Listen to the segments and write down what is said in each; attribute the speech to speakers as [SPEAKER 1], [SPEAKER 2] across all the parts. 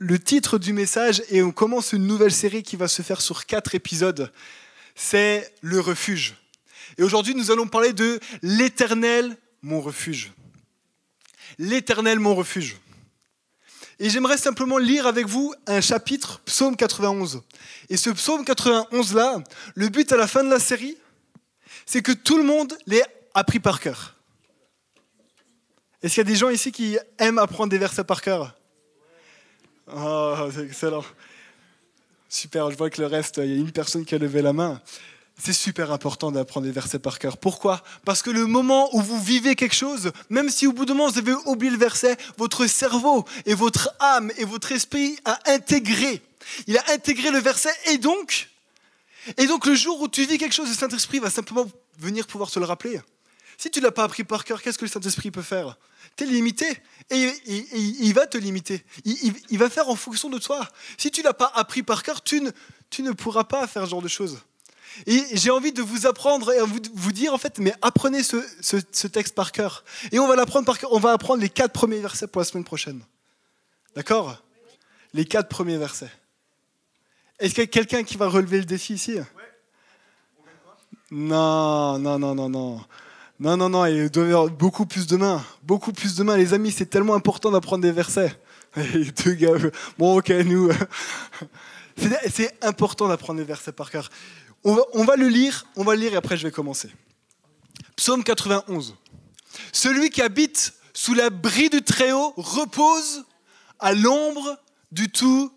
[SPEAKER 1] le titre du message et on commence une nouvelle série qui va se faire sur 4 épisodes. C'est le refuge. Et aujourd'hui, nous allons parler de l'Éternel, mon refuge. L'Éternel, mon refuge. Et j'aimerais simplement lire avec vous un chapitre, Psaume 91. Et ce Psaume 91-là, le but à la fin de la série, c'est que tout le monde l'ait appris par cœur. Est-ce qu'il y a des gens ici qui aiment apprendre des versets par cœur ? Oh, c'est excellent. Super, je vois que le reste, il y a une personne qui a levé la main. C'est super important d'apprendre des versets par cœur. Pourquoi ? Parce que le moment où vous vivez quelque chose, même si au bout d'un moment vous avez oublié le verset, votre cerveau et votre âme et votre esprit a intégré. Il a intégré le verset et donc le jour où tu vis quelque chose, le Saint-Esprit va simplement venir pouvoir te le rappeler. Si tu ne l'as pas appris par cœur, qu'est-ce que le Saint-Esprit peut faire ? Tu es limité et il va te limiter. Il va faire en fonction de toi. Si tu ne l'as pas appris par cœur, tu ne pourras pas faire ce genre de choses. Et j'ai envie de vous apprendre et vous dire en fait, mais apprenez ce texte par cœur. Et on va l'apprendre par cœur. On va apprendre les 4 premiers versets pour la semaine prochaine. D'accord ? Les 4 premiers versets. Est-ce qu'il y a quelqu'un qui va relever le défi ici ? Non, il doit y avoir beaucoup plus de mains. Beaucoup plus de mains, les amis, c'est tellement important d'apprendre des versets. Et 2 gars, bon ok, nous... C'est important d'apprendre des versets par cœur. On va le lire et après je vais commencer. Psaume 91. Celui qui habite sous l'abri du Très-Haut repose à l'ombre du Tout.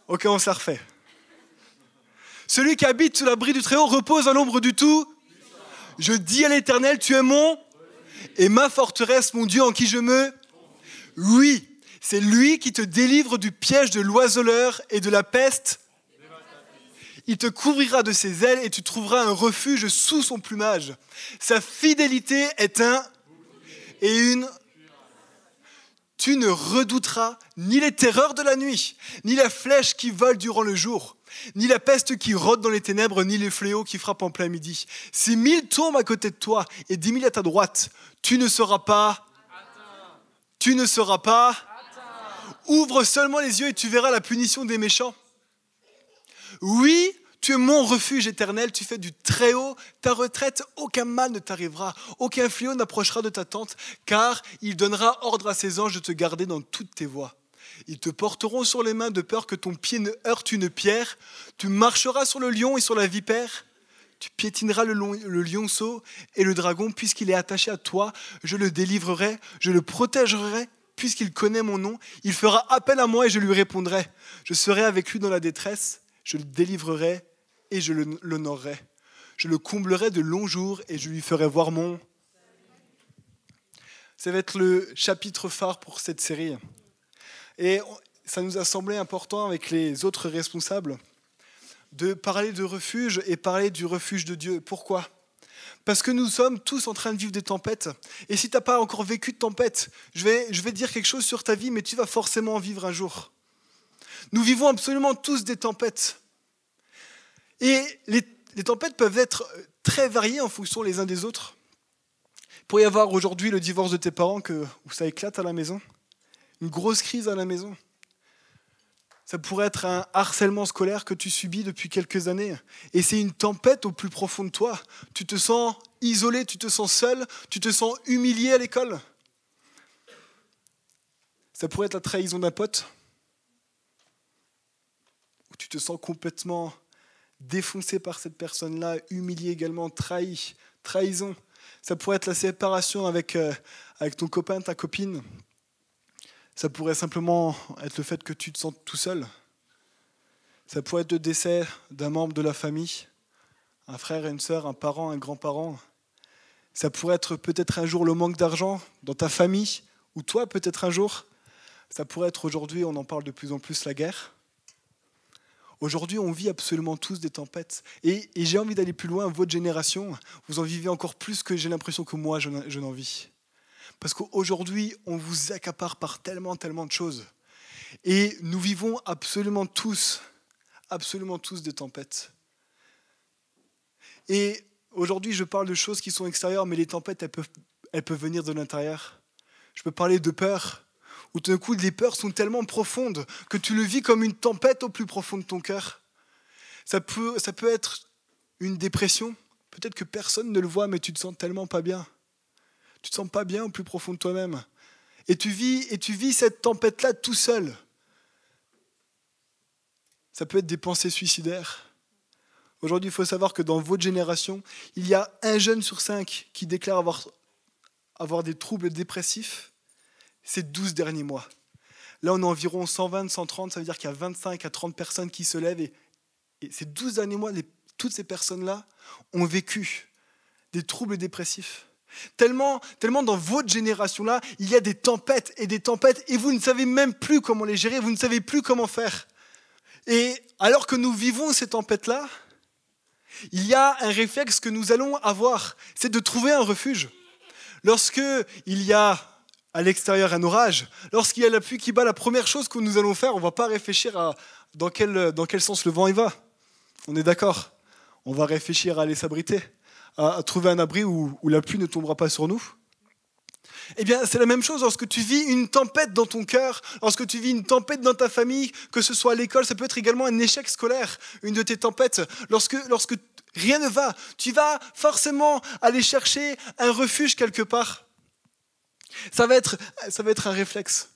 [SPEAKER 1] Ok, on s'en refait. Celui qui habite sous l'abri du Très-Haut repose à l'ombre du Tout. Je dis à l'Éternel, tu es mon et ma forteresse, mon Dieu en qui je me... Oui, c'est lui qui te délivre du piège de l'oiseleur et de la peste. Il te couvrira de ses ailes et tu trouveras un refuge sous son plumage. Sa fidélité est Tu ne redouteras ni les terreurs de la nuit, ni la flèche qui vole durant le jour, ni la peste qui rôde dans les ténèbres, ni les fléaux qui frappent en plein midi. Si 1000 tombent à côté de toi et 10 000 à ta droite, tu ne seras pas... Tu ne seras pas... Ouvre seulement les yeux et tu verras la punition des méchants. Oui, tu es mon refuge éternel, tu fais du Très-Haut ta retraite, aucun mal ne t'arrivera, aucun fléau n'approchera de ta tente, car il donnera ordre à ses anges de te garder dans toutes tes voies. Ils te porteront sur les mains de peur que ton pied ne heurte une pierre, tu marcheras sur le lion et sur la vipère, tu piétineras le lionceau et le dragon, puisqu'il est attaché à toi, je le délivrerai, je le protégerai, puisqu'il connaît mon nom, il fera appel à moi et je lui répondrai. Je serai avec lui dans la détresse, je le délivrerai et je l'honorerai. Je le comblerai de longs jours et je lui ferai voir mon... Ça va être le chapitre phare pour cette série. Et ça nous a semblé important avec les autres responsables de parler de refuge et parler du refuge de Dieu. Pourquoi ? Parce que nous sommes tous en train de vivre des tempêtes. Et si tu n'as pas encore vécu de tempête, je vais dire quelque chose sur ta vie, mais tu vas forcément en vivre un jour. Nous vivons absolument tous des tempêtes. Et les tempêtes peuvent être très variées en fonction les uns des autres. Il pourrait y avoir aujourd'hui le divorce de tes parents où ça éclate à la maison. Une grosse crise à la maison. Ça pourrait être un harcèlement scolaire que tu subis depuis quelques années. Et c'est une tempête au plus profond de toi. Tu te sens isolé, tu te sens seul, tu te sens humilié à l'école. Ça pourrait être la trahison d'un pote. Où tu te sens complètement défoncé par cette personne-là, humilié également, trahi, trahison. Ça pourrait être la séparation avec ton copain, ta copine. Ça pourrait simplement être le fait que tu te sens tout seul. Ça pourrait être le décès d'un membre de la famille, un frère et une sœur, un parent, un grand-parent. Ça pourrait être peut-être un jour le manque d'argent dans ta famille, ou toi peut-être un jour. Ça pourrait être aujourd'hui, on en parle de plus en plus, la guerre. Aujourd'hui, on vit absolument tous des tempêtes. Et j'ai envie d'aller plus loin, votre génération, vous en vivez encore plus que j'ai l'impression que moi, je n'en vis. Parce qu'aujourd'hui, on vous accapare par tellement de choses. Et nous vivons absolument tous des tempêtes. Et aujourd'hui, je parle de choses qui sont extérieures, mais les tempêtes, elles peuvent venir de l'intérieur. Je peux parler de peur, où tout d'un coup les peurs sont tellement profondes que tu le vis comme une tempête au plus profond de ton cœur. Ça peut être une dépression. Peut-être que personne ne le voit, mais tu te sens tellement pas bien. Tu te sens pas bien au plus profond de toi-même. Et tu vis cette tempête-là tout seul. Ça peut être des pensées suicidaires. Aujourd'hui, il faut savoir que dans votre génération, il y a 1 jeune sur 5 qui déclare avoir des troubles dépressifs ces 12 derniers mois. Là, on est environ 120, 130, ça veut dire qu'il y a 25 à 30 personnes qui se lèvent. Et ces 12 derniers mois, toutes ces personnes-là ont vécu des troubles dépressifs. Tellement dans votre génération-là, il y a des tempêtes, et vous ne savez même plus comment les gérer, vous ne savez plus comment faire. Et alors que nous vivons ces tempêtes-là, il y a un réflexe que nous allons avoir, c'est de trouver un refuge. Lorsque il y a à l'extérieur un orage, lorsqu'il y a la pluie qui bat, la première chose que nous allons faire, on ne va pas réfléchir à dans quel sens le vent il va. On est d'accord? On va réfléchir à aller s'abriter, à trouver un abri où la pluie ne tombera pas sur nous. Eh bien, c'est la même chose lorsque tu vis une tempête dans ton cœur, lorsque tu vis une tempête dans ta famille, que ce soit à l'école, ça peut être également un échec scolaire, une de tes tempêtes. Lorsque rien ne va, tu vas forcément aller chercher un refuge quelque part. Ça va être un réflexe.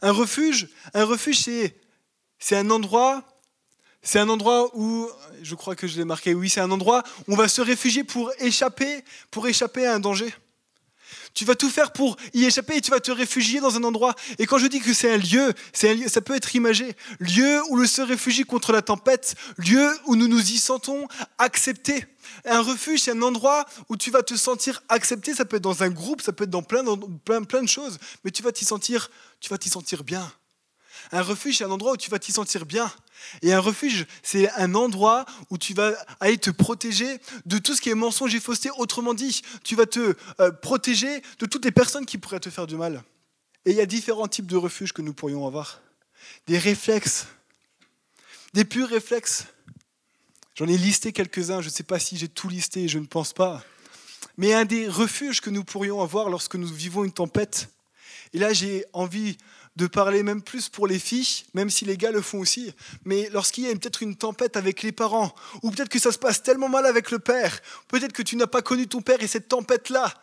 [SPEAKER 1] Un refuge, c'est un endroit où, je crois que je l'ai marqué, oui, c'est un endroit où on va se réfugier pour échapper à un danger. Tu vas tout faire pour y échapper et tu vas te réfugier dans un endroit. Et quand je dis que c'est un lieu, ça peut être imagé. Lieu où l'on se réfugie contre la tempête, lieu où nous nous y sentons acceptés. Un refuge, c'est un endroit où tu vas te sentir accepté. Ça peut être dans un groupe, ça peut être dans plein de choses, mais tu vas t'y sentir bien. Un refuge, c'est un endroit où tu vas t'y sentir bien. Et un refuge, c'est un endroit où tu vas aller te protéger de tout ce qui est mensonge et fausseté. Autrement dit, tu vas te protéger de toutes les personnes qui pourraient te faire du mal. Et il y a différents types de refuges que nous pourrions avoir. Des réflexes, des purs réflexes. J'en ai listé quelques-uns, je ne sais pas si j'ai tout listé, je ne pense pas. Mais un des refuges que nous pourrions avoir lorsque nous vivons une tempête, et là j'ai envie de parler même plus pour les filles, même si les gars le font aussi, mais lorsqu'il y a peut-être une tempête avec les parents, ou peut-être que ça se passe tellement mal avec le père, peut-être que tu n'as pas connu ton père et cette tempête-là,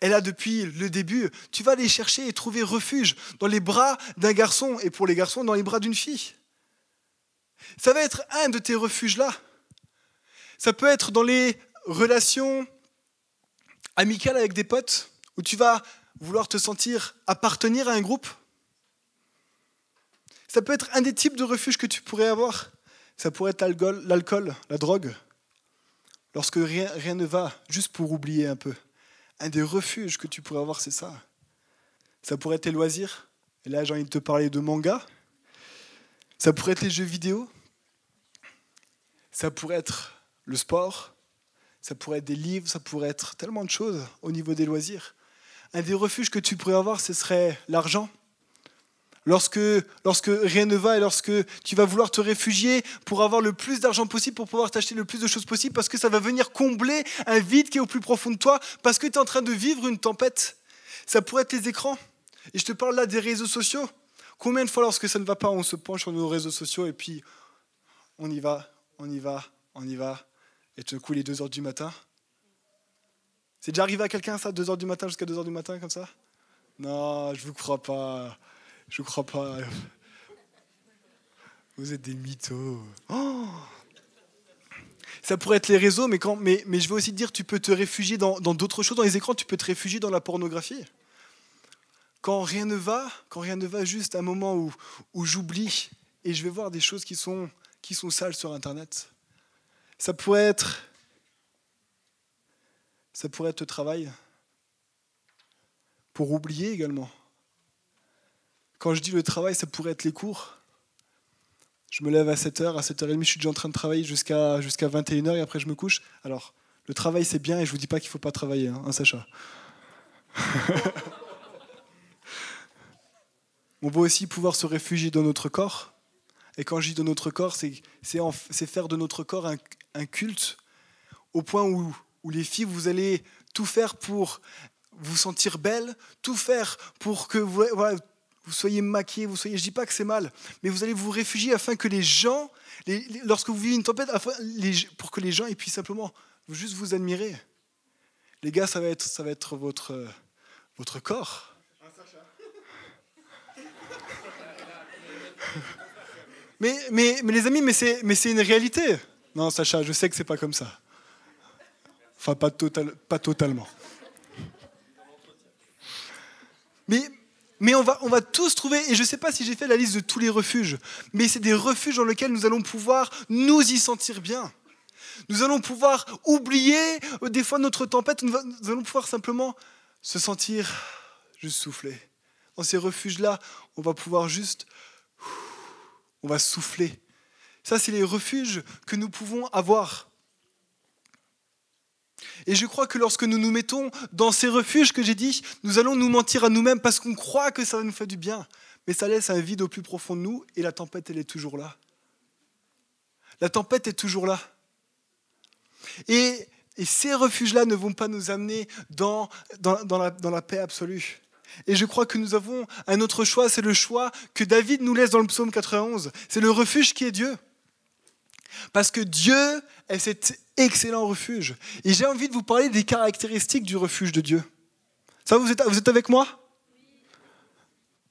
[SPEAKER 1] elle a depuis le début, tu vas aller chercher et trouver refuge dans les bras d'un garçon, et pour les garçons, dans les bras d'une fille. Ça va être un de tes refuges-là. Ça peut être dans les relations amicales avec des potes, où tu vas vouloir te sentir appartenir à un groupe. Ça peut être un des types de refuges que tu pourrais avoir. Ça pourrait être l'alcool, la drogue. Lorsque rien ne va, juste pour oublier un peu. Un des refuges que tu pourrais avoir, c'est ça. Ça pourrait être tes loisirs. Et là, j'ai envie de te parler de manga. Ça pourrait être les jeux vidéo. Ça pourrait être le sport. Ça pourrait être des livres. Ça pourrait être tellement de choses au niveau des loisirs. Un des refuges que tu pourrais avoir, ce serait l'argent. Lorsque rien ne va et lorsque tu vas vouloir te réfugier pour avoir le plus d'argent possible, pour pouvoir t'acheter le plus de choses possible, parce que ça va venir combler un vide qui est au plus profond de toi, parce que tu es en train de vivre une tempête. Ça pourrait être tes écrans. Et je te parle là des réseaux sociaux. Combien de fois lorsque ça ne va pas, on se penche sur nos réseaux sociaux et puis on y va. Et tout d'un coup, il est 2h du matin. C'est déjà arrivé à quelqu'un ça, 2h du matin jusqu'à 2h du matin comme ça? Non, je vous crois pas. Je crois pas. Vous êtes des mythos. Oh, ça pourrait être les réseaux, mais je veux aussi te dire, tu peux te réfugier dans d'autres choses. Dans les écrans, tu peux te réfugier dans la pornographie. Quand rien ne va, juste un moment où j'oublie et je vais voir des choses qui sont sales sur Internet. Ça pourrait être le travail. Pour oublier également. Quand je dis le travail, ça pourrait être les cours. Je me lève à 7h, à 7h30, je suis déjà en train de travailler jusqu'à 21h et après je me couche. Alors, le travail c'est bien et je ne vous dis pas qu'il ne faut pas travailler, hein, Sacha. On va aussi pouvoir se réfugier dans notre corps. Et quand je dis dans notre corps, c'est faire de notre corps un culte au point où les filles, vous allez tout faire pour vous sentir belle, tout faire pour que vous soyez maquillés, je ne dis pas que c'est mal, mais vous allez vous réfugier afin que les gens, lorsque vous vivez une tempête, pour que les gens puissent simplement juste vous admirer. Les gars, ça va être votre corps. Mais les amis, mais c'est une réalité. Non, Sacha, je sais que c'est pas comme ça. Enfin, pas totalement. Mais on va tous trouver, et je ne sais pas si j'ai fait la liste de tous les refuges, mais c'est des refuges dans lesquels nous allons pouvoir nous y sentir bien. Nous allons pouvoir oublier des fois notre tempête, nous allons pouvoir simplement se sentir juste souffler. Dans ces refuges-là, on va pouvoir on va souffler. Ça, c'est les refuges que nous pouvons avoir. Et je crois que lorsque nous nous mettons dans ces refuges que j'ai dit, nous allons nous mentir à nous-mêmes parce qu'on croit que ça va nous faire du bien. Mais ça laisse un vide au plus profond de nous et la tempête, elle est toujours là. La tempête est toujours là. Et ces refuges-là ne vont pas nous amener dans la paix absolue. Et je crois que nous avons un autre choix, c'est le choix que David nous laisse dans le psaume 91. C'est le refuge qui est Dieu. Parce que Dieu est cet excellent refuge. Et j'ai envie de vous parler des caractéristiques du refuge de Dieu. Ça, vous êtes avec moi ?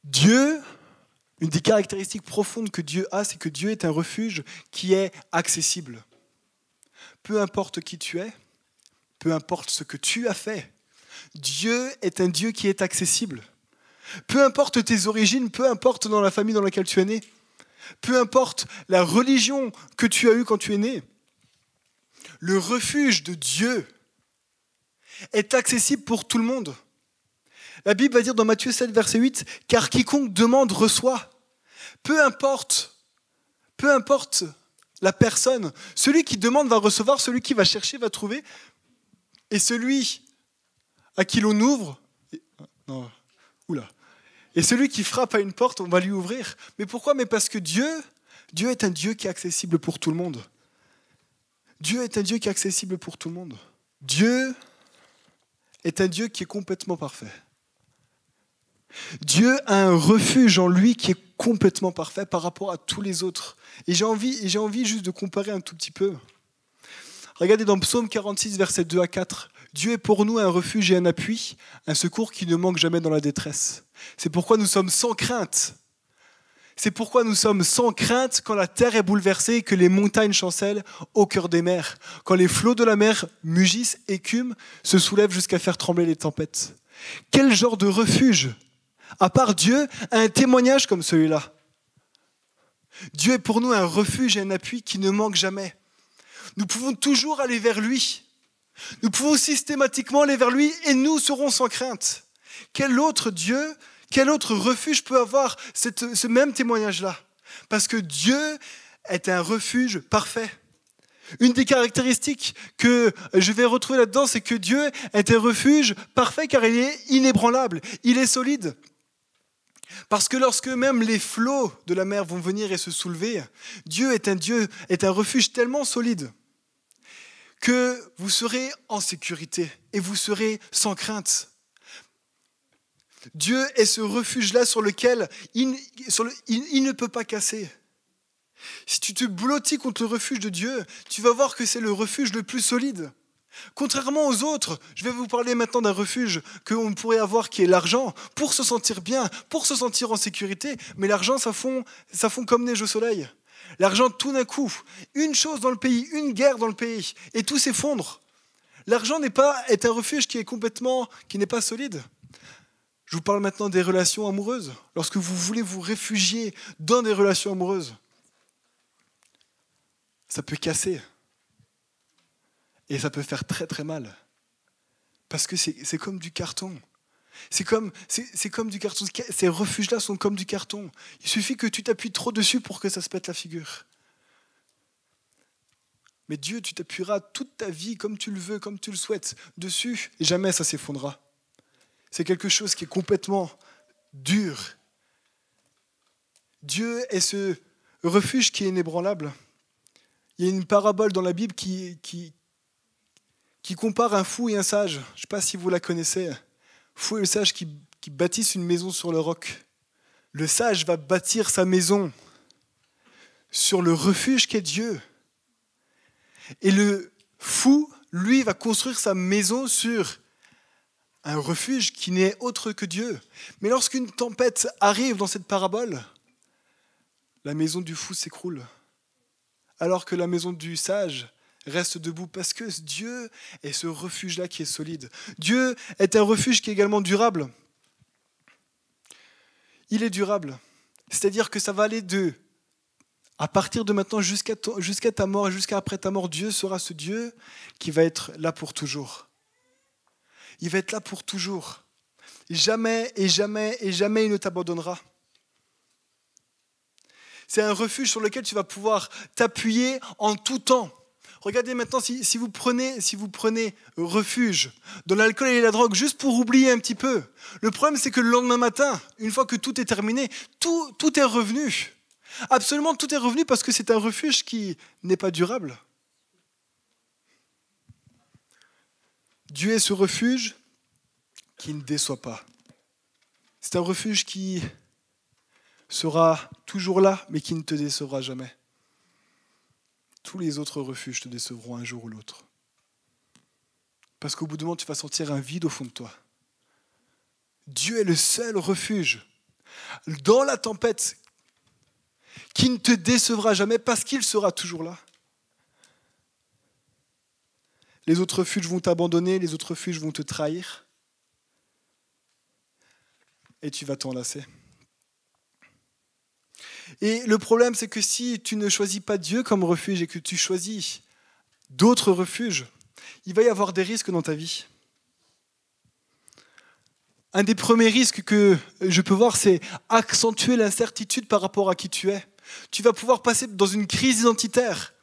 [SPEAKER 1] Dieu, une des caractéristiques profondes que Dieu a, c'est que Dieu est un refuge qui est accessible. Peu importe qui tu es, peu importe ce que tu as fait, Dieu est un Dieu qui est accessible. Peu importe tes origines, peu importe dans la famille dans laquelle tu es né, peu importe la religion que tu as eue quand tu es né, le refuge de Dieu est accessible pour tout le monde. La Bible va dire dans Matthieu 7, verset 8, « Car quiconque demande reçoit. » Peu importe la personne, celui qui demande va recevoir, celui qui va chercher va trouver, et celui à qui l'on ouvre, et celui qui frappe à une porte, on va lui ouvrir. Mais pourquoi ? Mais parce que Dieu est un Dieu qui est accessible pour tout le monde. Dieu est un Dieu qui est accessible pour tout le monde. Dieu est un Dieu qui est complètement parfait. Dieu a un refuge en lui qui est complètement parfait par rapport à tous les autres. Et j'ai envie juste de comparer un tout petit peu. Regardez dans Psaume 46, versets 2 à 4. Dieu est pour nous un refuge et un appui, un secours qui ne manque jamais dans la détresse. C'est pourquoi nous sommes sans crainte. C'est pourquoi nous sommes sans crainte quand la terre est bouleversée et que les montagnes chancellent au cœur des mers, quand les flots de la mer mugissent, écument, se soulèvent jusqu'à faire trembler les tempêtes. Quel genre de refuge, à part Dieu, a un témoignage comme celui-là ? Dieu est pour nous un refuge et un appui qui ne manque jamais. Nous pouvons toujours aller vers lui. Nous pouvons systématiquement aller vers lui et nous serons sans crainte. Quel autre Dieu, quel autre refuge peut avoir ce même témoignage-là ? Parce que Dieu est un refuge parfait. Une des caractéristiques que je vais retrouver là-dedans, c'est que Dieu est un refuge parfait car il est inébranlable, il est solide. Parce que lorsque même les flots de la mer vont venir et se soulever, Dieu est un refuge tellement solide que vous serez en sécurité et vous serez sans crainte. Dieu est ce refuge-là sur lequel il ne peut pas casser. Si tu te blottis contre le refuge de Dieu, tu vas voir que c'est le refuge le plus solide. Contrairement aux autres, je vais vous parler maintenant d'un refuge qu'on pourrait avoir qui est l'argent, pour se sentir bien, pour se sentir en sécurité, mais l'argent ça fond comme neige au soleil. L'argent tout d'un coup, une chose dans le pays, une guerre dans le pays, et tout s'effondre. L'argent est un refuge qui n'est pas solide. Je vous parle maintenant des relations amoureuses. Lorsque vous voulez vous réfugier dans des relations amoureuses, ça peut casser. Et ça peut faire très très mal. Parce que c'est comme du carton. C'est comme du carton. Ces refuges-là sont comme du carton. Il suffit que tu t'appuies trop dessus pour que ça se pète la figure. Mais Dieu, tu t'appuieras toute ta vie comme tu le veux, comme tu le souhaites, dessus, et jamais ça s'effondrera. C'est quelque chose qui est complètement dur. Dieu est ce refuge qui est inébranlable. Il y a une parabole dans la Bible qui compare un fou et un sage. Je ne sais pas si vous la connaissez. fou est le sage qui bâtisse une maison sur le roc. Le sage va bâtir sa maison sur le refuge qu'est Dieu. Et le fou, lui, va construire sa maison sur un refuge qui n'est autre que Dieu. Mais lorsqu'une tempête arrive dans cette parabole, la maison du fou s'écroule, alors que la maison du sage reste debout, parce que Dieu est ce refuge-là qui est solide. Dieu est un refuge qui est également durable. Il est durable, c'est-à-dire que ça va aller à partir de maintenant jusqu'à ta mort et jusqu'à après ta mort, Dieu sera ce Dieu qui va être là pour toujours. Il va être là pour toujours. Jamais et jamais et jamais il ne t'abandonnera. C'est un refuge sur lequel tu vas pouvoir t'appuyer en tout temps. Regardez maintenant, si vous prenez refuge dans l'alcool et la drogue juste pour oublier un petit peu, le problème c'est que le lendemain matin, une fois que tout est terminé, tout est revenu. Absolument tout est revenu parce que c'est un refuge qui n'est pas durable. Dieu est ce refuge qui ne déçoit pas. C'est un refuge qui sera toujours là, mais qui ne te décevra jamais. Tous les autres refuges te décevront un jour ou l'autre. Parce qu'au bout d'un moment, tu vas sentir un vide au fond de toi. Dieu est le seul refuge dans la tempête qui ne te décevra jamais parce qu'il sera toujours là. Les autres refuges vont t'abandonner, les autres refuges vont te trahir. Et tu vas t'enlacer. Et le problème, c'est que si tu ne choisis pas Dieu comme refuge et que tu choisis d'autres refuges, il va y avoir des risques dans ta vie. Un des premiers risques que je peux voir, c'est accentuer l'incertitude par rapport à qui tu es. Tu vas pouvoir passer dans une crise identitaire.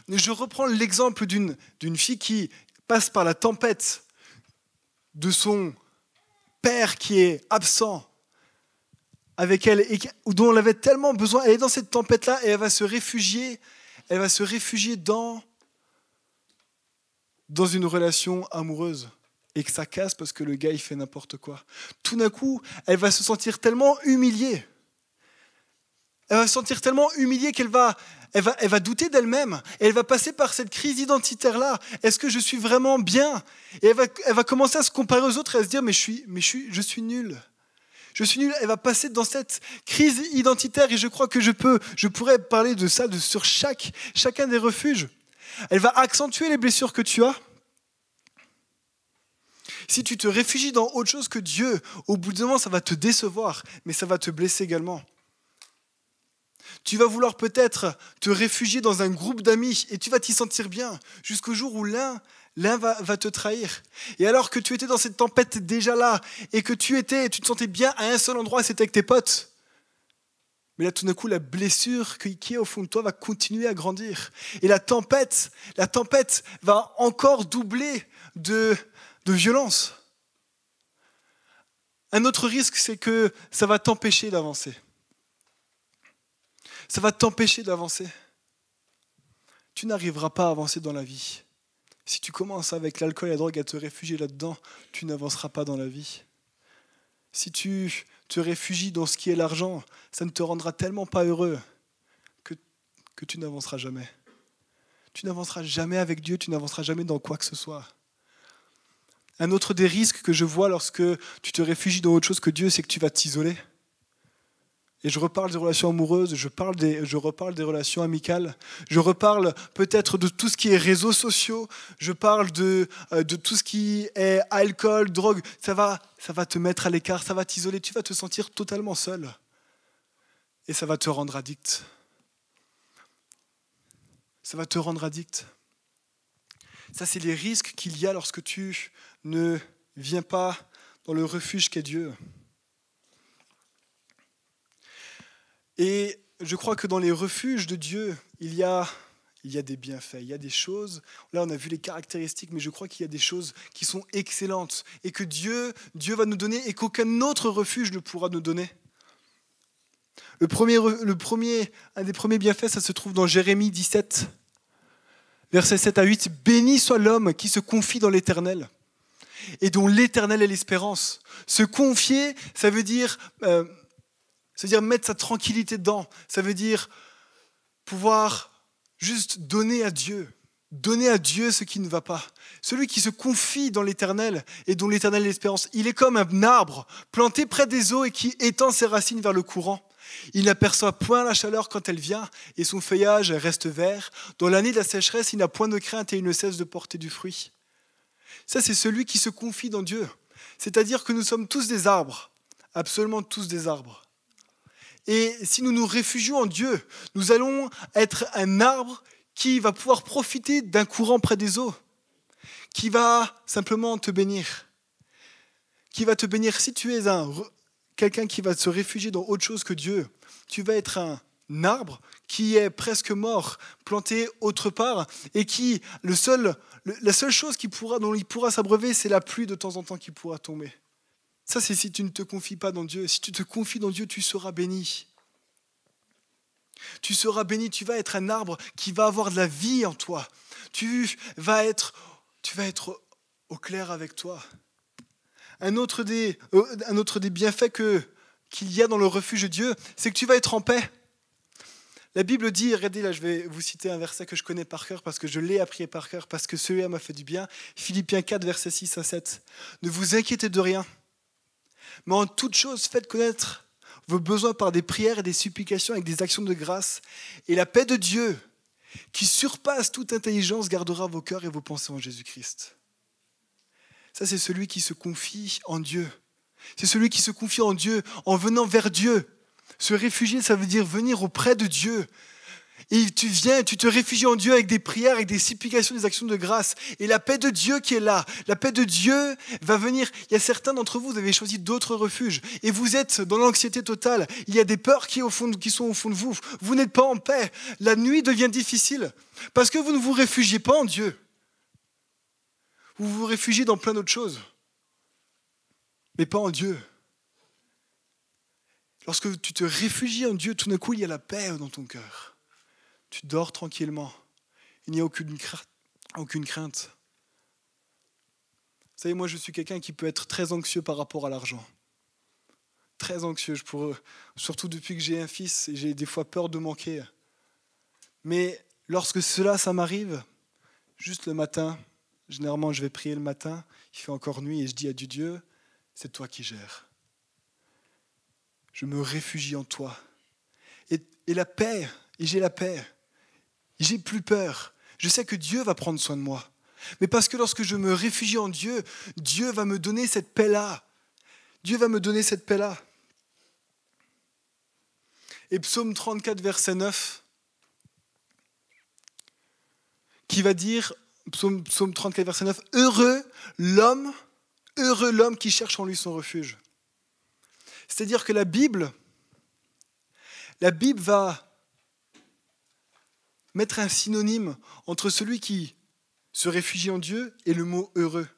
[SPEAKER 1] Je reprends l'exemple d'une fille qui passe par la tempête de son père qui est absent avec elle et dont elle avait tellement besoin. Elle est dans cette tempête-là et elle va se réfugier dans une relation amoureuse et que ça casse parce que le gars il fait n'importe quoi. Tout d'un coup, elle va se sentir tellement humiliée. Elle va se sentir tellement humiliée qu'elle va douter d'elle-même. Et elle va passer par cette crise identitaire-là. Est-ce que je suis vraiment bien ? Et elle va commencer à se comparer aux autres et à se dire je suis nul. Je suis nul. Elle va passer dans cette crise identitaire et je crois que je pourrais parler de ça sur chacun des refuges. Elle va accentuer les blessures que tu as. Si tu te réfugies dans autre chose que Dieu, au bout d'un moment, ça va te décevoir, mais ça va te blesser également. Tu vas vouloir peut-être te réfugier dans un groupe d'amis et tu vas t'y sentir bien jusqu'au jour où l'un va te trahir. Et alors que tu étais dans cette tempête déjà là et que tu te sentais bien à un seul endroit, c'était avec tes potes. Mais là, tout d'un coup, la blessure qui est au fond de toi va continuer à grandir. Et la tempête va encore doubler de violence. Un autre risque, c'est que ça va t'empêcher d'avancer. Ça va t'empêcher d'avancer. Tu n'arriveras pas à avancer dans la vie. Si tu commences avec l'alcool et la drogue à te réfugier là-dedans, tu n'avanceras pas dans la vie. Si tu te réfugies dans ce qui est l'argent, ça ne te rendra tellement pas heureux que tu n'avanceras jamais. Tu n'avanceras jamais avec Dieu, tu n'avanceras jamais dans quoi que ce soit. Un autre des risques que je vois lorsque tu te réfugies dans autre chose que Dieu, c'est que tu vas t'isoler. Et je reparle des relations amoureuses, je reparle des relations amicales, je reparle peut-être de tout ce qui est réseaux sociaux, je parle de tout ce qui est alcool, drogue. Ça va te mettre à l'écart, ça va t'isoler, tu vas te sentir totalement seul. Et ça va te rendre addict. Ça va te rendre addict. Ça, c'est les risques qu'il y a lorsque tu ne viens pas dans le refuge qu'est Dieu. Et je crois que dans les refuges de Dieu, il y a des bienfaits, il y a des choses. Là, on a vu les caractéristiques, mais je crois qu'il y a des choses qui sont excellentes et que Dieu va nous donner et qu'aucun autre refuge ne pourra nous donner. Un des premiers bienfaits, ça se trouve dans Jérémie 17, versets 7 à 8. « Béni soit l'homme qui se confie dans l'Éternel et dont l'Éternel est l'espérance. Se confier, ça veut dire mettre sa tranquillité dedans. Ça veut dire pouvoir juste donner à Dieu ce qui ne va pas. Celui qui se confie dans l'Éternel et dont l'Éternel est l'espérance, il est comme un arbre planté près des eaux et qui étend ses racines vers le courant. Il n'aperçoit point la chaleur quand elle vient et son feuillage reste vert. Dans l'année de la sécheresse, il n'a point de crainte et il ne cesse de porter du fruit. Ça, c'est celui qui se confie dans Dieu. C'est-à-dire que nous sommes tous des arbres, absolument tous des arbres. Et si nous nous réfugions en Dieu, nous allons être un arbre qui va pouvoir profiter d'un courant près des eaux, qui va simplement te bénir, qui va te bénir. Si tu es quelqu'un qui va se réfugier dans autre chose que Dieu, tu vas être un arbre qui est presque mort, planté autre part, et qui, la seule chose dont il pourra s'abreuver, c'est la pluie de temps en temps qui pourra tomber. Ça, c'est si tu ne te confies pas dans Dieu. Si tu te confies dans Dieu, tu seras béni. Tu seras béni, tu vas être un arbre qui va avoir de la vie en toi. Tu vas être au clair avec toi. Un autre des bienfaits qu'il y a dans le refuge de Dieu, c'est que tu vas être en paix. La Bible dit, regardez là, je vais vous citer un verset que je connais par cœur parce que je l'ai appris par cœur, parce que celui-là m'a fait du bien. Philippiens 4, versets 6 à 7. Ne vous inquiétez de rien, mais en toute chose, faites connaître vos besoins par des prières et des supplications avec des actions de grâce. Et la paix de Dieu, qui surpasse toute intelligence, gardera vos cœurs et vos pensées en Jésus-Christ. Ça, c'est celui qui se confie en Dieu. C'est celui qui se confie en Dieu en venant vers Dieu. Se réfugier, ça veut dire venir auprès de Dieu. Et tu te réfugies en Dieu avec des prières, avec des supplications, des actions de grâce. Et la paix de Dieu qui est là, la paix de Dieu va venir. Il y a certains d'entre vous, vous avez choisi d'autres refuges. Et vous êtes dans l'anxiété totale. Il y a des peurs qui sont au fond de vous. Vous n'êtes pas en paix. La nuit devient difficile parce que vous ne vous réfugiez pas en Dieu. Vous vous réfugiez dans plein d'autres choses, mais pas en Dieu. Lorsque tu te réfugies en Dieu, tout d'un coup, il y a la paix dans ton cœur. Tu dors tranquillement. Il n'y a aucune crainte. Vous savez, moi, je suis quelqu'un qui peut être très anxieux par rapport à l'argent. Très anxieux, surtout depuis que j'ai un fils, et j'ai des fois peur de manquer. Mais lorsque ça m'arrive, juste le matin, généralement, je vais prier le matin, il fait encore nuit, et je dis à Dieu, c'est toi qui gères. Je me réfugie en toi. Et la paix, et j'ai la paix. J'ai plus peur. Je sais que Dieu va prendre soin de moi. Mais parce que lorsque je me réfugie en Dieu, Dieu va me donner cette paix-là. Dieu va me donner cette paix-là. Et Psaume 34, verset 9, qui va dire, Psaume 34, verset 9, « Heureux l'homme qui cherche en lui son refuge. » C'est-à-dire que la Bible va mettre un synonyme entre celui qui se réfugie en Dieu et le mot heureux.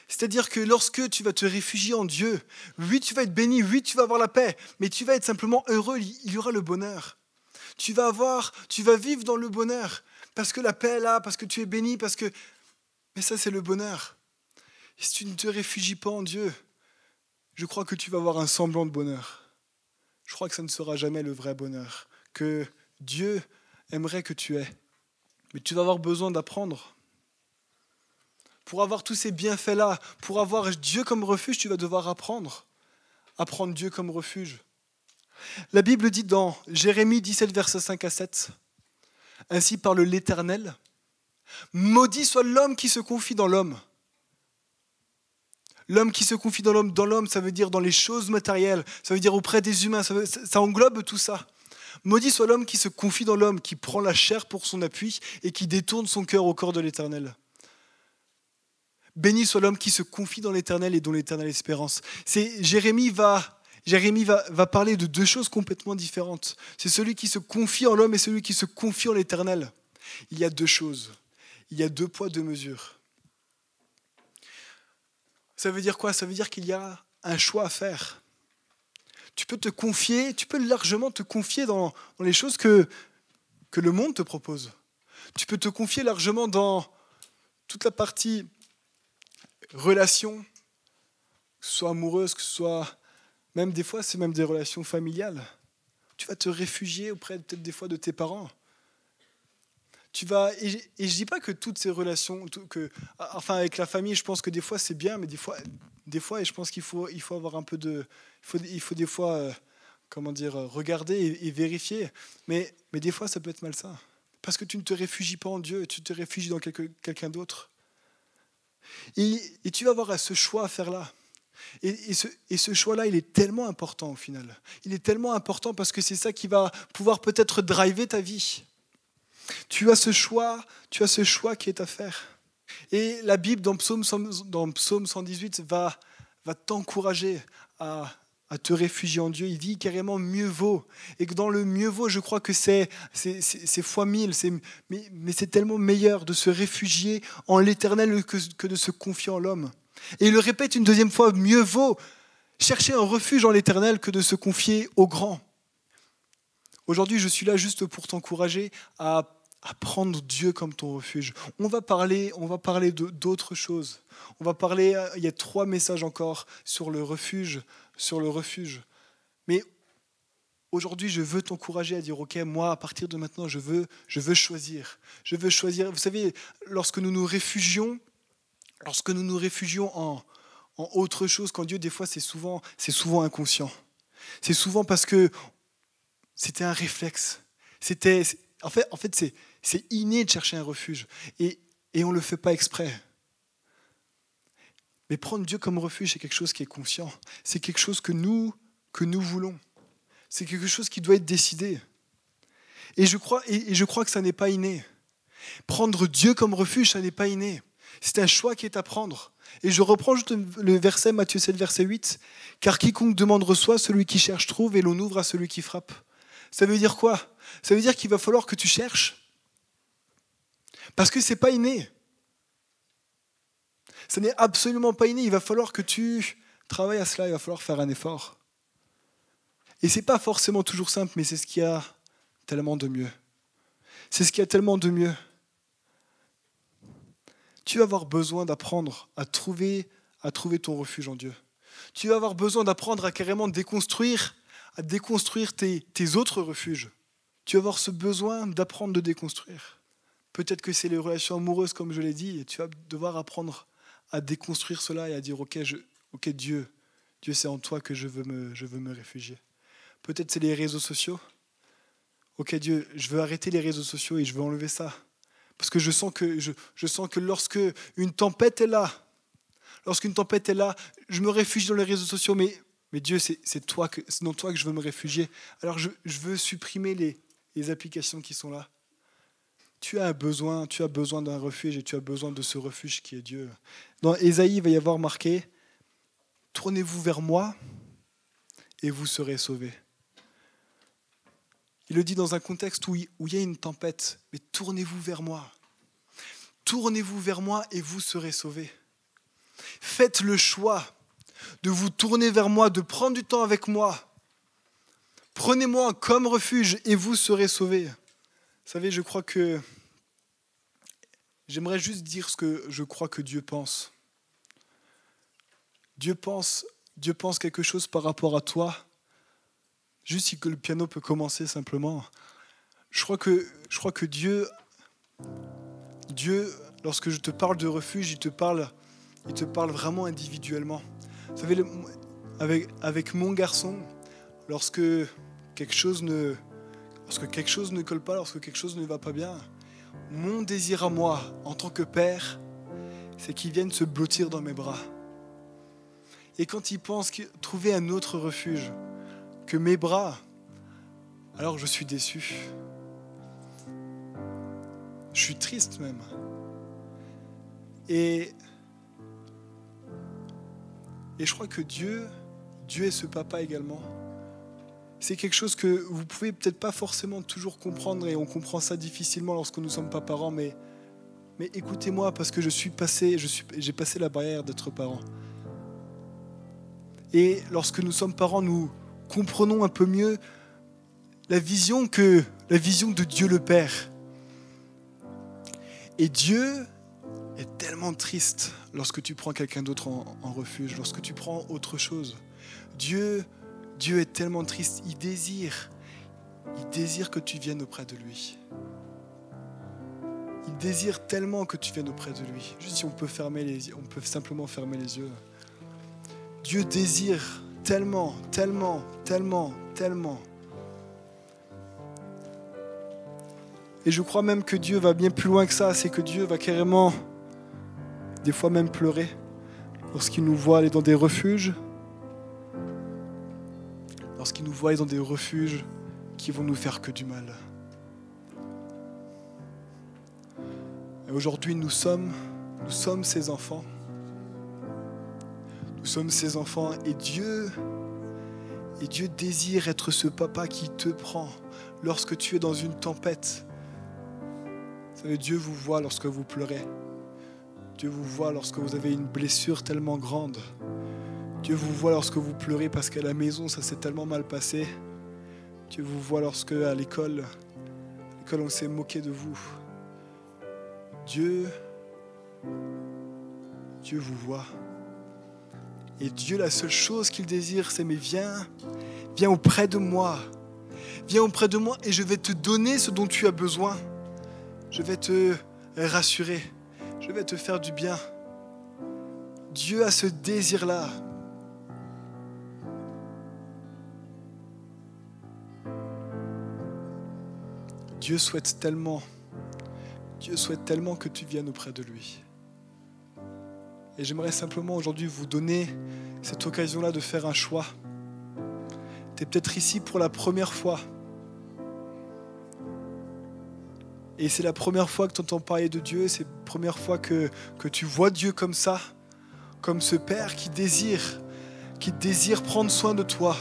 [SPEAKER 1] C'est-à-dire que lorsque tu vas te réfugier en Dieu, oui, tu vas être béni, oui, tu vas avoir la paix, mais tu vas être simplement heureux, il y aura le bonheur. Tu vas vivre dans le bonheur, parce que la paix est là, parce que tu es béni, mais ça, c'est le bonheur. Et si tu ne te réfugies pas en Dieu, je crois que tu vas avoir un semblant de bonheur. Je crois que ça ne sera jamais le vrai bonheur que Dieu aimerait que tu aies. Mais tu vas avoir besoin d'apprendre. Pour avoir tous ces bienfaits-là, pour avoir Dieu comme refuge, tu vas devoir apprendre. Apprendre Dieu comme refuge. La Bible dit dans Jérémie 17, versets 5 à 7, « Ainsi parle l'Éternel, maudit soit l'homme qui se confie dans l'homme. » L'homme qui se confie dans l'homme, ça veut dire dans les choses matérielles, ça veut dire auprès des humains, ça englobe tout ça. Maudit soit l'homme qui se confie dans l'homme, qui prend la chair pour son appui et qui détourne son cœur au corps de l'Éternel. Béni soit l'homme qui se confie dans l'Éternel et dont l'Éternel est l'espérance. Jérémie va parler de deux choses complètement différentes. C'est celui qui se confie en l'homme et celui qui se confie en l'Éternel. Il y a deux choses. Il y a deux poids, deux mesures. Ça veut dire quoi ? Ça veut dire qu'il y a un choix à faire. Tu peux largement te confier dans les choses que le monde te propose. Tu peux te confier largement dans toute la partie relations, que ce soit amoureuses, que ce soit même des fois, c'est même des relations familiales. Tu vas te réfugier auprès peut-être des fois de tes parents. Et je dis pas que toutes ces relations, enfin avec la famille, je pense que des fois c'est bien, mais des fois, et je pense qu'il faut avoir un peu de, il faut des fois, regarder et vérifier. Mais des fois, ça peut être malsain, parce que tu ne te réfugies pas en Dieu, tu te réfugies dans quelqu'un d'autre. Et tu vas avoir ce choix à faire là. Et ce choix-là, il est tellement important au final. Il est tellement important parce que c'est ça qui va pouvoir peut-être driver ta vie. Tu as ce choix qui est à faire. Et la Bible, dans Psaume 118, va t'encourager à te réfugier en Dieu. Il dit carrément mieux vaut. Et que dans le mieux vaut, je crois que c'est fois 1000. Mais c'est tellement meilleur de se réfugier en l'Éternel que de se confier en l'homme. Et il le répète une deuxième fois, mieux vaut chercher un refuge en l'Éternel que de se confier au grand. Aujourd'hui, je suis là juste pour t'encourager à prendre Dieu comme ton refuge. On va parler d'autres choses. On va parler, il y a 3 messages encore sur le refuge. Mais aujourd'hui, je veux t'encourager à dire, ok, moi, à partir de maintenant, je veux choisir. Je veux choisir. Vous savez, lorsque nous nous réfugions en autre chose qu'en Dieu, des fois, c'est souvent inconscient. C'est souvent parce que c'était un réflexe. En fait, c'est inné de chercher un refuge. Et on ne le fait pas exprès. Mais prendre Dieu comme refuge, c'est quelque chose qui est conscient. C'est quelque chose que nous voulons. C'est quelque chose qui doit être décidé. Et je crois que ça n'est pas inné. Prendre Dieu comme refuge, ça n'est pas inné. C'est un choix qui est à prendre. Et je reprends juste le verset, Matthieu 7, verset 8. « Car quiconque demande reçoit, celui qui cherche trouve, et l'on ouvre à celui qui frappe. » Ça veut dire quoi ? Ça veut dire qu'il va falloir que tu cherches. Parce que ce n'est pas inné. Ce n'est absolument pas inné. Il va falloir que tu travailles à cela. Il va falloir faire un effort. Et ce n'est pas forcément toujours simple, mais c'est ce qu'il y a tellement de mieux. C'est ce qu'il y a tellement de mieux. Tu vas avoir besoin d'apprendre à trouver ton refuge en Dieu. Tu vas avoir besoin d'apprendre à carrément déconstruire tes autres refuges. Tu vas avoir ce besoin d'apprendre de déconstruire. Peut-être que c'est les relations amoureuses, comme je l'ai dit, et tu vas devoir apprendre à déconstruire cela et à dire ok, Dieu, c'est en toi que je veux me réfugier. Peut-être c'est les réseaux sociaux. Ok Dieu, je veux arrêter les réseaux sociaux et je veux enlever ça. Parce que je sens que lorsque une tempête est là, je me réfugie dans les réseaux sociaux, mais Dieu, c'est dans toi que je veux me réfugier. Alors je veux supprimer les applications qui sont là. Tu as besoin d'un refuge et tu as besoin de ce refuge qui est Dieu. Dans Ésaïe, il va y avoir marqué « Tournez-vous vers moi et vous serez sauvés ». Il le dit dans un contexte où il y a une tempête, mais tournez-vous vers moi. Tournez-vous vers moi et vous serez sauvés. Faites le choix de vous tourner vers moi, de prendre du temps avec moi. Prenez-moi comme refuge et vous serez sauvés. Vous savez, j'aimerais juste dire ce que je crois que Dieu pense. Dieu pense quelque chose par rapport à toi. Juste si que le piano peut commencer simplement. Je crois que Dieu, lorsque je te parle de refuge, il te parle vraiment individuellement. Vous savez, avec mon garçon, lorsque quelque chose ne colle pas, lorsque quelque chose ne va pas bien, mon désir à moi, en tant que père, c'est qu'il vienne se blottir dans mes bras. Et quand il pense trouver un autre refuge que mes bras, alors je suis déçu. Je suis triste même. Et je crois que Dieu est ce papa également. C'est quelque chose que vous pouvez peut-être pas forcément toujours comprendre et on comprend ça difficilement lorsque nous ne sommes pas parents, mais écoutez-moi parce que j'ai passé la barrière d'être parent. Et lorsque nous sommes parents, nous comprenons un peu mieux la vision de Dieu le Père. Et Dieu est tellement triste lorsque tu prends quelqu'un d'autre en refuge, lorsque tu prends autre chose. Dieu est tellement triste, il désire que tu viennes auprès de lui. Il désire tellement que tu viennes auprès de lui. Juste si on peut simplement fermer les yeux. Dieu désire tellement, tellement, tellement, tellement. Et je crois même que Dieu va bien plus loin que ça. C'est que Dieu va carrément, des fois même pleurer, lorsqu'il nous voit aller dans des refuges. Lorsqu'il nous voit aller dans des refuges qui vont nous faire que du mal. Et aujourd'hui, nous sommes ses enfants. Nous sommes ses enfants et Dieu désire être ce papa qui te prend lorsque tu es dans une tempête. Vous savez, Dieu vous voit lorsque vous pleurez. Dieu vous voit lorsque vous avez une blessure tellement grande. Dieu vous voit lorsque vous pleurez parce qu'à la maison, ça s'est tellement mal passé. Dieu vous voit lorsque à l'école, on s'est moqué de vous. Dieu vous voit. Et Dieu, la seule chose qu'il désire, c'est mais viens auprès de moi. Viens auprès de moi et je vais te donner ce dont tu as besoin. Je vais te rassurer. Je vais te faire du bien. Dieu a ce désir-là. Dieu souhaite tellement que tu viennes auprès de lui. Et j'aimerais simplement aujourd'hui vous donner cette occasion-là de faire un choix. Tu es peut-être ici pour la première fois. Et c'est la première fois que tu entends parler de Dieu, c'est la première fois que tu vois Dieu comme ça, comme ce Père qui désire prendre soin de toi.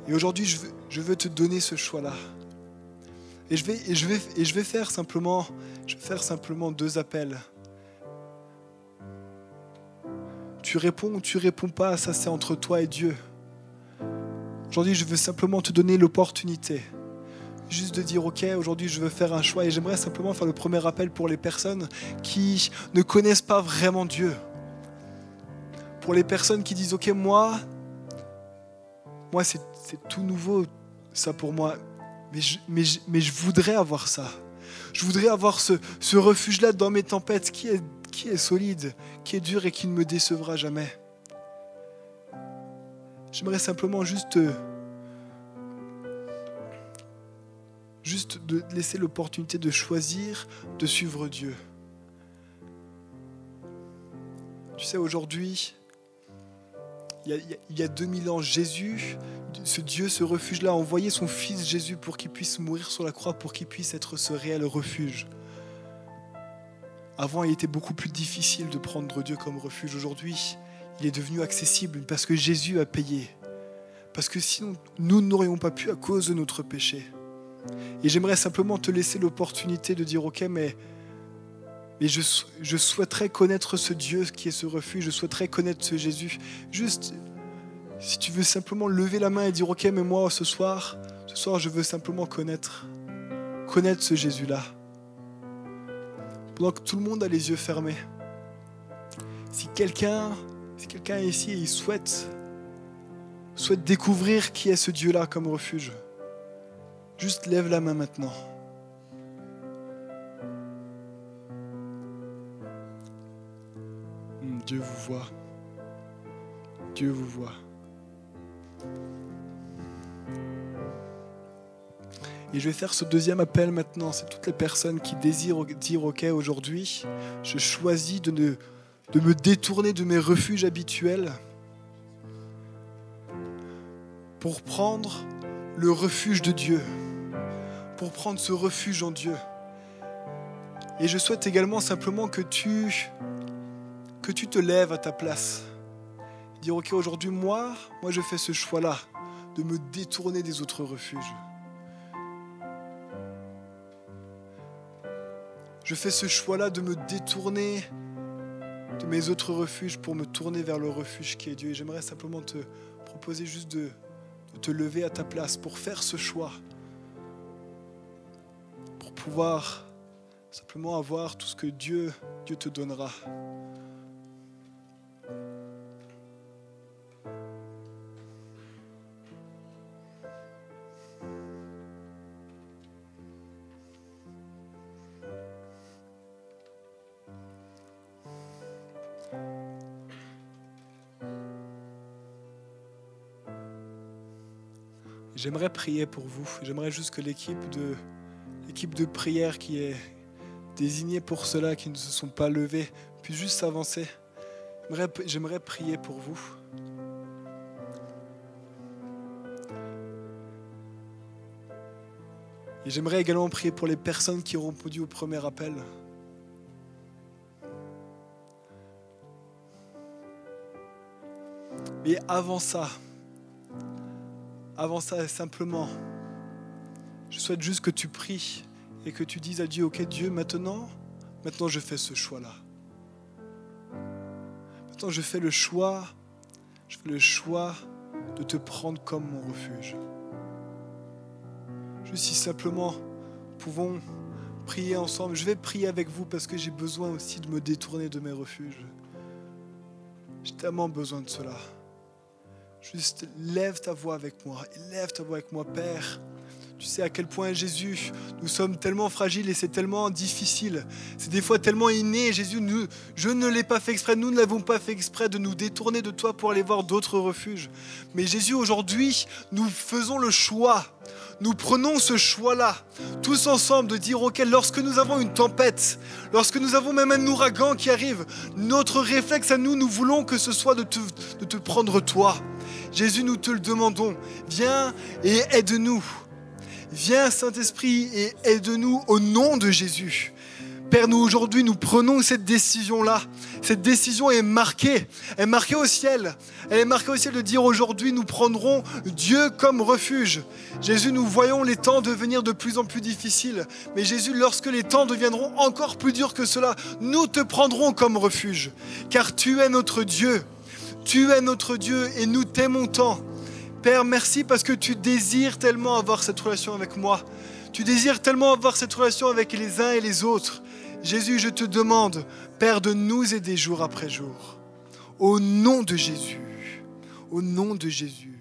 [SPEAKER 1] Et aujourd'hui, je veux te donner ce choix-là. Et je vais faire simplement 2 appels. Tu réponds ou tu réponds pas, ça c'est entre toi et Dieu. Aujourd'hui, je veux simplement te donner l'opportunité. Juste de dire, ok, aujourd'hui je veux faire un choix. Et j'aimerais simplement faire le premier appel pour les personnes qui ne connaissent pas vraiment Dieu. Pour les personnes qui disent, ok, moi c'est tout nouveau, ça pour moi. Mais je voudrais avoir ça. Je voudrais avoir ce refuge-là dans mes tempêtes qui est solide, qui est dur et qui ne me décevra jamais. J'aimerais simplement juste de laisser l'opportunité de choisir de suivre Dieu. Tu sais, aujourd'hui, il y a 2000 ans, Jésus, ce Dieu, ce refuge-là, a envoyé son Fils Jésus pour qu'il puisse mourir sur la croix, pour qu'il puisse être ce réel refuge. Avant, il était beaucoup plus difficile de prendre Dieu comme refuge. Aujourd'hui, il est devenu accessible parce que Jésus a payé. Parce que sinon, nous n'aurions pas pu à cause de notre péché. Et j'aimerais simplement te laisser l'opportunité de dire, ok, mais je souhaiterais connaître ce Dieu qui est ce refuge, je souhaiterais connaître ce Jésus. Juste, si tu veux simplement lever la main et dire, ok, mais moi, ce soir, je veux simplement connaître ce Jésus-là. Pendant que tout le monde a les yeux fermés. Si quelqu'un est ici et il souhaite découvrir qui est ce Dieu-là comme refuge, juste lève la main maintenant. Dieu vous voit. Dieu vous voit. Et je vais faire ce deuxième appel maintenant. C'est toutes les personnes qui désirent dire, ok, aujourd'hui, je choisis de me détourner de mes refuges habituels pour prendre le refuge de Dieu, pour prendre ce refuge en Dieu. Et je souhaite également simplement que tu te lèves à ta place. Dire, ok, aujourd'hui, moi je fais ce choix-là, de me détourner des autres refuges. Je fais ce choix-là de me détourner de mes autres refuges pour me tourner vers le refuge qui est Dieu. Et j'aimerais simplement te proposer juste de te lever à ta place pour faire ce choix, pour pouvoir Simplement avoir tout ce que Dieu te donnera. J'aimerais prier pour vous. J'aimerais juste que l'équipe de prière qui est désignée pour ceux-là qui ne se sont pas levés puisse juste s'avancer. J'aimerais prier pour vous. Et j'aimerais également prier pour les personnes qui ont répondu au premier appel. Mais avant ça, simplement, je souhaite juste que tu pries et que tu dises à Dieu, ok Dieu, maintenant je fais ce choix-là. Maintenant je fais le choix de te prendre comme mon refuge. Juste si simplement pouvons prier ensemble. Je vais prier avec vous parce que j'ai besoin aussi de me détourner de mes refuges. J'ai tellement besoin de cela. Juste lève ta voix avec moi, Père. Tu sais à quel point, Jésus, nous sommes tellement fragiles et c'est tellement difficile. C'est des fois tellement inné. Jésus, je ne l'ai pas fait exprès, nous ne l'avons pas fait exprès de nous détourner de toi pour aller voir d'autres refuges. Mais Jésus, aujourd'hui, nous faisons le choix. Nous prenons ce choix-là, tous ensemble, de dire, ok, lorsque nous avons une tempête, lorsque nous avons même un ouragan qui arrive, notre réflexe à nous voulons que ce soit de te prendre toi. Jésus, nous te le demandons. Viens et aide-nous. Viens, Saint-Esprit, et aide-nous au nom de Jésus. Père, nous aujourd'hui, nous prenons cette décision-là. Cette décision est marquée. Elle est marquée au ciel. Elle est marquée au ciel de dire aujourd'hui, nous prendrons Dieu comme refuge. Jésus, nous voyons les temps devenir de plus en plus difficiles. Mais Jésus, lorsque les temps deviendront encore plus durs que cela, nous te prendrons comme refuge. Car tu es notre Dieu. Tu es notre Dieu et nous t'aimons tant. Père, merci parce que tu désires tellement avoir cette relation avec moi. Tu désires tellement avoir cette relation avec les uns et les autres. Jésus, je te demande, Père, de nous aider jour après jour. Au nom de Jésus. Au nom de Jésus.